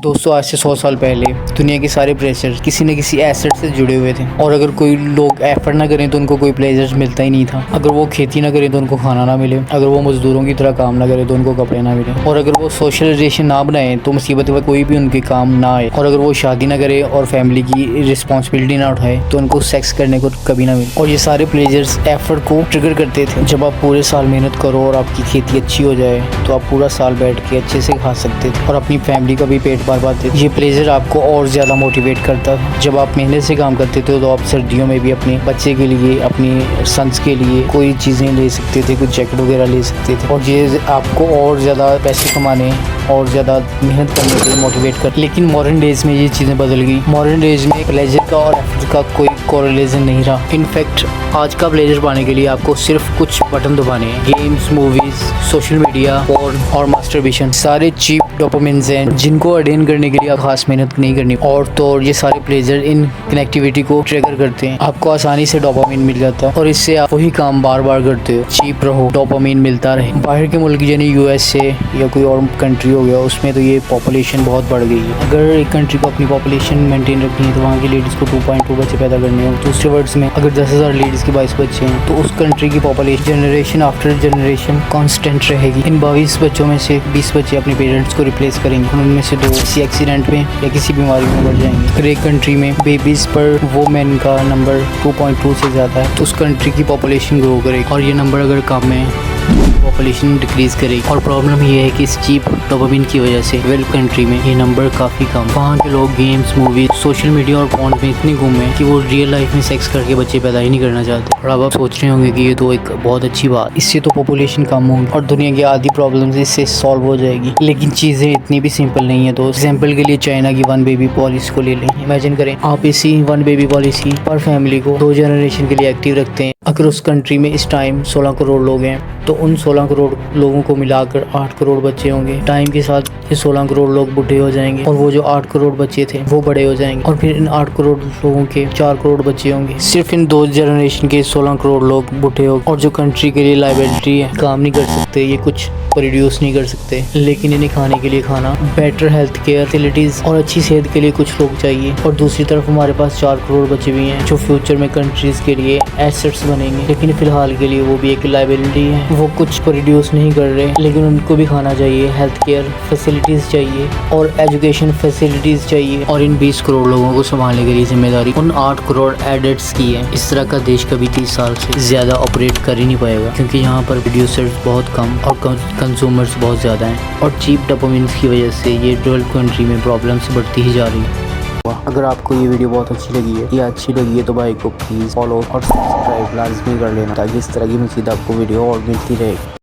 दोस्तों आज से 100 साल पहले दुनिया के सारे प्लेजर किसी न किसी एसेट से जुड़े हुए थे और अगर कोई लोग एफर्ट ना करें तो उनको कोई प्लेजर मिलता ही नहीं था। अगर वो खेती ना करें तो उनको खाना ना मिले, अगर वो मजदूरों की तरह काम ना करें तो उनको कपड़े ना मिले, और अगर वो सोशल रिलेशन ना बनाए तो मुसीबत में कोई भी उनके काम ना आए, और अगर वो शादी ना करे और फैमिली की रिस्पॉन्सिबिलिटी ना उठाए तो उनको सेक्स करने को कभी ना मिले। और ये सारे प्लेजर्स एफर्ट को ट्रिगर करते थे। जब आप पूरे साल मेहनत करो और आपकी खेती अच्छी हो जाए तो आप पूरा साल बैठ के अच्छे से खा सकते थे और अपनी फैमिली का भी पेट भर पाते थे। ये प्लेजर आपको और ज़्यादा मोटिवेट करता था। जब आप मेहनत से काम करते थे तो आप सर्दियों में भी अपने बच्चे के लिए, अपनी सन्स के लिए कोई चीज़ें ले सकते थे, कुछ जैकेट वगैरह ले सकते थे, और ये आपको और ज़्यादा पैसे कमाने और ज़्यादा मेहनत करने के लिए मोटिवेट कर। लेकिन मॉडर्न डेज में ये चीज़ें बदल गई। मॉडर्न डेज में प्लेजर का और एफर्ट का कोई कोरिलेशन नहीं रहा। इनफैक्ट आज का प्लेजर पाने के लिए आपको सिर्फ कुछ बटन दबाने हैं। Games, movies, social media, porn और मास्टरबेशन सारे चीप डोपामिन्स हैं जिनको अटेन करने के लिए आप खास मेहनत नहीं करनी। और तो और ये सारे प्लेजर इन कनेक्टिविटी को ट्रिगर करते हैं। आपको आसानी से डोपामिन मिल जाता है और इससे आप वही काम बार बार करते हो। चीप रहो, डोपामिन मिलता रहे। बाहर के मुल्क यानी यूएसए या कोई और कंट्री हो गया, उसमें तो ये पॉपुलेशन बहुत बढ़ गई है। अगर एक कंट्री को अपनी पॉपुलेशन मेंटेन रखनी है तो वहाँ की लेडीज़ को 2.2 बच्चे पैदा करने हो। दूसरे वर्ड्स में अगर 10,000 लेडीज़ के 22 बच्चे हैं तो उस कंट्री की population generation after generation constant रहेगी। इन 22 बच्चों में से 20 बच्चे अपने पेरेंट्स को रिप्लेस करेंगे, उनमें से 2 किसी एक्सीडेंट में या किसी बीमारी में मर जाएंगे। अगर एक कंट्री में बेबीज़ पर वुमेन का नंबर 2.2 से ज़्यादा है तो उस कंट्री की पॉपुलेशन ग्रो करेगी, और ये नंबर अगर कम है पॉपुलेशन डिक्रीज करेगी। और प्रॉब्लम ये है कि इस चीप डोपामिन की वजह से डेवलप कंट्री में ये नंबर काफ़ी कम। वहाँ के लोग गेम्स, मूवीज, सोशल मीडिया और फोन में इतने गुम हैं कि वो रियल लाइफ में सेक्स करके बच्चे पैदा ही नहीं करना चाहते। और अब आप सोच रहे होंगे कि ये तो एक बहुत अच्छी बात, इससे तो पॉपुलेशन कम होगी और दुनिया की आधी प्रॉब्लम्स इससे सॉल्व हो जाएगी। लेकिन चीज़ें इतनी भी सिंपल नहीं है। तो एग्जाम्पल के लिए चाइना की 1 बेबी पॉलिसी को ले लें। इमेजिन करें आप इसी 1 बेबी पॉलिसी पर फैमिली को 2 जनरेशन के लिए एक्टिव रखते हैं। अगर उस कंट्री में इस टाइम 16 करोड़ लोग हैं तो उन 16 करोड़ लोगों को मिलाकर 8 करोड़ बच्चे होंगे। टाइम के साथ ये 16 करोड़ लोग बूढ़े हो जाएंगे और वो जो 8 करोड़ बच्चे थे वो बड़े हो जाएंगे, और फिर इन 8 करोड़ लोगों के 4 करोड़ बच्चे होंगे। सिर्फ इन 2 जनरेशन के 16 करोड़ लोग बूढ़े हो, और जो कंट्री के लिए लायबिलिटी है, काम नहीं कर सकते, ये कुछ प्रोड्यूस नहीं कर सकते, लेकिन इन्हें खाने के लिए खाना, बेटर हेल्थ केयर फैसिलिटीज और अच्छी सेहत के लिए कुछ लोग चाहिए। और दूसरी तरफ हमारे पास 4 करोड़ बच्चे भी हैं जो फ्यूचर में कंट्रीज के लिए एसेट्स बनेंगे, लेकिन फिलहाल के लिए वो भी एक लायबिलिटी है। वो कुछ प्रोड्यूस नहीं कर रहे, लेकिन उनको भी खाना चाहिए, हेल्थ केयर फैसिलिटीज चाहिए और एजुकेशन फैसिलिटीज चाहिए। और इन 20 करोड़ लोगों को संभालने के लिए जिम्मेदारी उन 8 करोड़ एडल्ट्स की है। इस तरह का देश कभी 30 साल से ज़्यादा ऑपरेट कर ही नहीं पाएगा, क्योंकि यहाँ पर प्रोड्यूसर्स बहुत कम और कंज्यूमर्स बहुत ज़्यादा हैं, और चीप डोपामिन की वजह से ये डेवलप्ड कंट्री में प्रॉब्लम्स बढ़ती ही जा रही है। अगर आपको ये वीडियो बहुत अच्छी लगी है या अच्छी लगी है तो भाई को प्लीज़ फॉलो और सब्सक्राइब लाजमी कर लेना, ताकि इस तरह की मज़ीद आपको वीडियो और मिलती रहेगी।